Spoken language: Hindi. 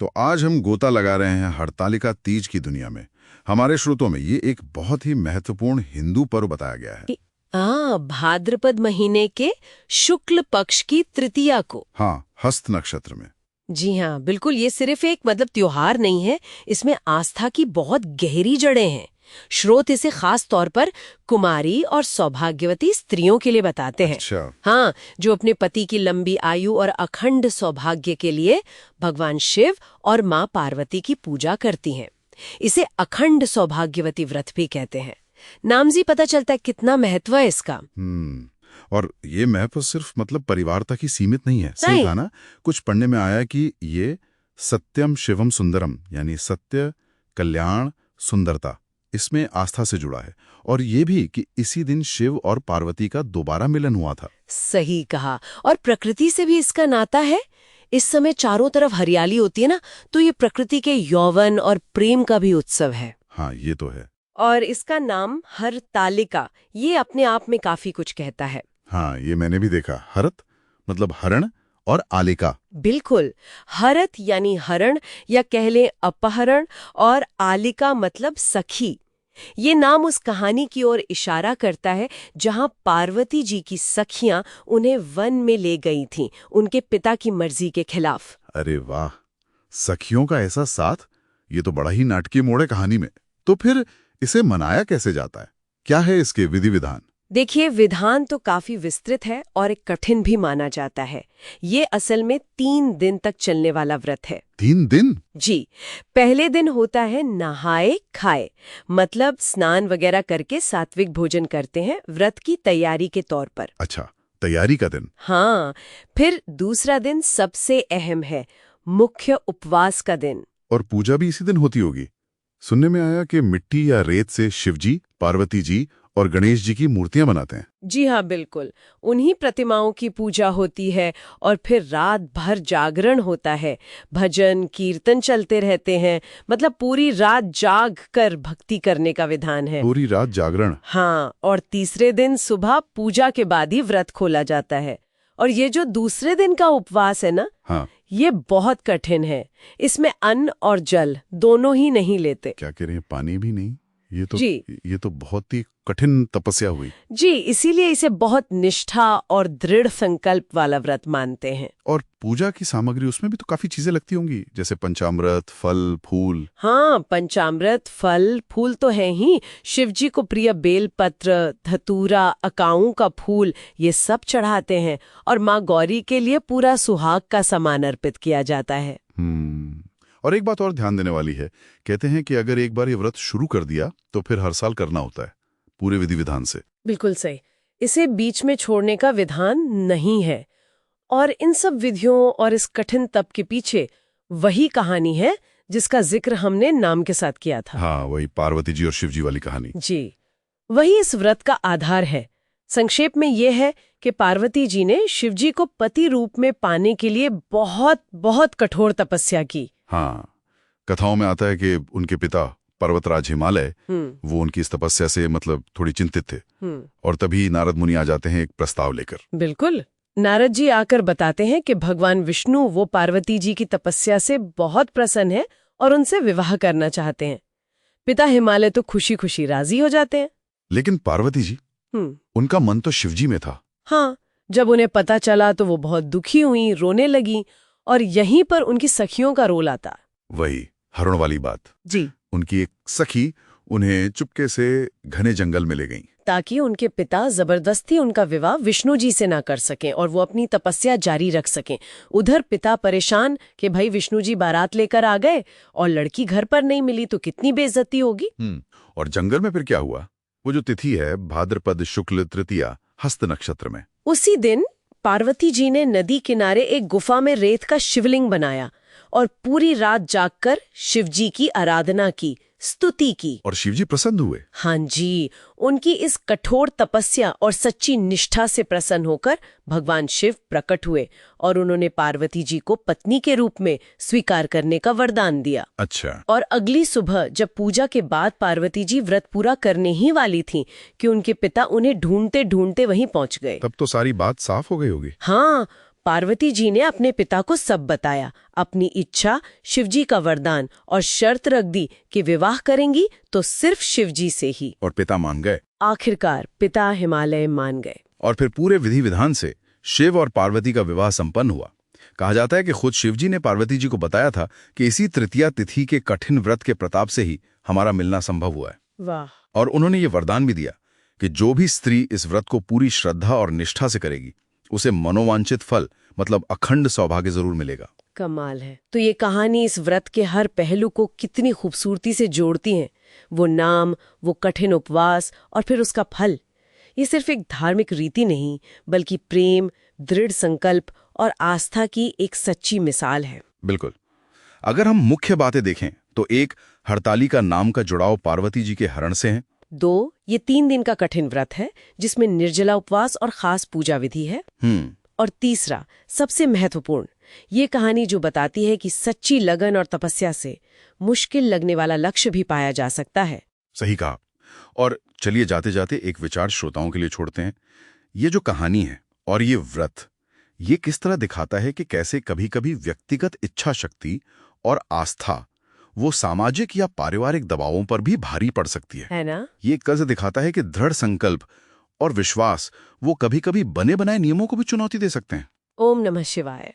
तो आज हम गोता लगा रहे हैं हरतालिका तीज की दुनिया में। हमारे श्रोतों में ये एक बहुत ही महत्वपूर्ण हिंदू पर्व बताया गया है। भाद्रपद महीने के शुक्ल पक्ष की तृतीया को। हाँ, हस्त नक्षत्र में। जी हाँ, बिल्कुल। ये सिर्फ एक त्योहार नहीं है, इसमें आस्था की बहुत गहरी जड़ें हैं। स्रोत इसे खास तौर पर कुमारी और सौभाग्यवती स्त्रियों के लिए बताते हैं। अच्छा। हाँ, जो अपने पति की लंबी आयु और अखंड सौभाग्य के लिए भगवान शिव और माँ पार्वती की पूजा करती हैं। इसे अखंड सौभाग्यवती व्रत भी कहते हैं। नाम से पता चलता है कितना महत्व है इसका। और ये महत्व सिर्फ परिवार तक ही सीमित नहीं है। सही कहा ना? कुछ पढ़ने में आया कि ये सत्यम शिवम सुंदरम, यानी सत्य, कल्याण, सुंदरता, इसमें आस्था से जुड़ा है। और ये भी कि इसी दिन शिव और पार्वती का दोबारा मिलन हुआ था। सही कहा। और प्रकृति से भी इसका नाता है। इस समय चारों तरफ हरियाली होती है ना, तो ये प्रकृति के यौवन और प्रेम का भी उत्सव है। हाँ, ये तो है। और इसका नाम हरतालिका, ये अपने आप में काफी कुछ कहता है। हाँ, ये मैंने भी देखा। हरत मतलब हरण और आलिका। बिल्कुल। हरत यानी हरण या कह लें अपहरण, और आलिका मतलब सखी। ये नाम उस कहानी की ओर इशारा करता है जहां पार्वती जी की सखियां उन्हें वन में ले गई थीं, उनके पिता की मर्जी के खिलाफ। अरे वाह, सखियों का ऐसा साथ! ये तो बड़ा ही नाटकीय मोड़ है कहानी में। तो फिर इसे मनाया कैसे जाता है? क्या है इसके विधि विधान? देखिए, विधान तो काफी विस्तृत है और एक कठिन भी माना जाता है। ये असल में 3 दिन तक चलने वाला व्रत है। 3 दिन? जी। पहले दिन होता है नहाए खाए, मतलब स्नान वगैरह करके सात्विक भोजन करते हैं व्रत की तैयारी के तौर पर। अच्छा, तैयारी का दिन। हाँ। फिर दूसरा दिन सबसे अहम है, मुख्य उपवास का दिन। और पूजा भी इसी दिन होती होगी। सुनने में आया कि मिट्टी या रेत से शिवजी, पार्वती जी और गणेश जी की मूर्तियां बनाते हैं। जी हाँ, बिल्कुल। उन्हीं प्रतिमाओं की पूजा होती है और फिर रात भर जागरण होता है। भजन कीर्तन चलते रहते हैं, मतलब पूरी रात जाग कर भक्ति करने का विधान है। पूरी रात जागरण? हाँ। और तीसरे दिन सुबह पूजा के बाद ही व्रत खोला जाता है। और ये जो दूसरे दिन का उपवास है ना, हाँ, ये बहुत कठिन है। इसमें अन्न और जल दोनों ही नहीं लेते। क्या कह रहे हैं? पानी भी नहीं? जी। ये तो बहुत ही कठिन तपस्या हुई। जी, इसीलिए इसे बहुत निष्ठा और दृढ़ संकल्प वाला व्रत मानते हैं। और पूजा की सामग्री, उसमें भी तो काफी चीजें लगती होंगी, जैसे पंचामृत, फल, फूल। हाँ, पंचामृत, फल, फूल तो है ही। शिवजी को प्रिय बेलपत्र, धतूरा, अकाऊ का फूल, ये सब चढ़ाते हैं। और माँ गौरी के लिए पूरा सुहाग का सामान अर्पित किया जाता है। और एक बात और ध्यान देने वाली है, कहते हैं कि अगर एक बार ये व्रत शुरू कर दिया तो फिर हर साल करना होता है, पूरे विधि विधान से। बिल्कुल सही। इसे बीच में छोड़ने का विधान नहीं है। और इन सब विधियों और इस कठिन तप के पीछे वही कहानी है जिसका जिक्र हमने नाम के साथ किया था। हाँ, वही पार्वती जी और शिव जी वाली कहानी। जी, वही इस व्रत का आधार है। संक्षेप में यह है कि पार्वती जी ने शिवजी को पति रूप में पाने के लिए बहुत बहुत कठोर तपस्या की। हाँ, कथाओं में आता है कि उनके पिता पर्वतराज हिमालय, वो उनकी इस तपस्या से थोड़ी चिंतित थे। और तभी नारद मुनि आ जाते हैं एक प्रस्ताव लेकर। बिल्कुल। नारद जी आकर बताते हैं कि भगवान विष्णु वो पार्वती जी की तपस्या से बहुत प्रसन्न है और उनसे विवाह करना चाहते हैं। पिता हिमालय तो खुशी खुशी राजी हो जाते हैं। लेकिन पार्वती जी, उनका मन तो शिवजी में था। हाँ, जब उन्हें पता चला तो वो बहुत दुखी हुई, रोने लगी। और यहीं पर उनकी सखियों का रोल आता। वही हरण वाली बात। जी। उनकी एक सखी उन्हें चुपके से घने जंगल में ले गईं, ताकि उनके पिता जबरदस्ती उनका विवाह विष्णु जी से ना कर सकें और वो अपनी तपस्या जारी रख सकें। उधर पिता परेशान कि भाई विष्णु जी बारात लेकर आ गए और लड़की घर पर नहीं मिली तो कितनी बेइज्जती होगी। और जंगल में फिर क्या हुआ? वो जो तिथि है भाद्रपद शुक्ल तृतीया, हस्त नक्षत्र में, उसी दिन पार्वती जी ने नदी किनारे एक गुफा में रेत का शिवलिंग बनाया और पूरी रात जागकर शिवजी की आराधना की, स्तुति की। और शिवजी प्रसन्न हुए? हाँ जी, उनकी इस कठोर तपस्या और सच्ची निष्ठा से प्रसन्न होकर भगवान शिव प्रकट हुए और उन्होंने पार्वती जी को पत्नी के रूप में स्वीकार करने का वरदान दिया। अच्छा। और अगली सुबह जब पूजा के बाद पार्वती जी व्रत पूरा करने ही वाली थीं कि उनके पिता उन्हें ढूंढते ढूंढते वहीं पहुंच गए। तब तो सारी बात साफ हो गई होगी। हाँ, पार्वती जी ने अपने पिता को सब बताया, अपनी इच्छा, शिवजी का वरदान, और शर्त रख दी कि विवाह करेंगी तो सिर्फ शिवजी से ही। और पिता मान गए। आखिरकार पिता हिमालय मान गए। और फिर पूरे विधि विधान से शिव और पार्वती का विवाह संपन्न हुआ। कहा जाता है कि खुद शिवजी ने पार्वती जी को बताया था कि इसी तृतीया तिथि के कठिन व्रत के प्रताप से ही हमारा मिलना संभव हुआ है। वाह। और उन्होंने ये वरदान भी दिया कि जो भी स्त्री इस व्रत को पूरी श्रद्धा और निष्ठा से करेगी उसे मनोवांछित फल मतलब अखंड सौभाग्य जरूर मिलेगा। कमाल है। तो ये कहानी इस व्रत के हर पहलू को कितनी खूबसूरती से जोड़ती है। वो नाम, वो कठिन उपवास और फिर उसका फल। ये सिर्फ एक धार्मिक रीति नहीं बल्कि प्रेम, दृढ़ संकल्प और आस्था की एक सच्ची मिसाल है। बिल्कुल। अगर हम मुख्य बातें देखें तो एक, हड़तालिका नाम का जुड़ाव पार्वती जी के हरण से है। 2, ये 3 दिन का कठिन व्रत है जिसमें निर्जला उपवास और खास पूजा विधि है। और तीसरा, सबसे महत्वपूर्ण, ये कहानी जो बताती है कि सच्ची लगन और तपस्या से मुश्किल लगने वाला लक्ष्य भी पाया जा सकता है। सही कहा। और चलिए जाते जाते एक विचार श्रोताओं के लिए छोड़ते हैं। ये जो कहानी है और ये व्रत, ये किस तरह दिखाता है कि कैसे कभी-कभी व्यक्तिगत इच्छा शक्ति और आस्था वो सामाजिक या पारिवारिक दबावों पर भी भारी पड़ सकती है ना? ये कैसे दिखाता है कि दृढ़ संकल्प और विश्वास वो कभी-कभी बने बनाए नियमों को भी चुनौती दे सकते हैं। ओम नमः शिवाय।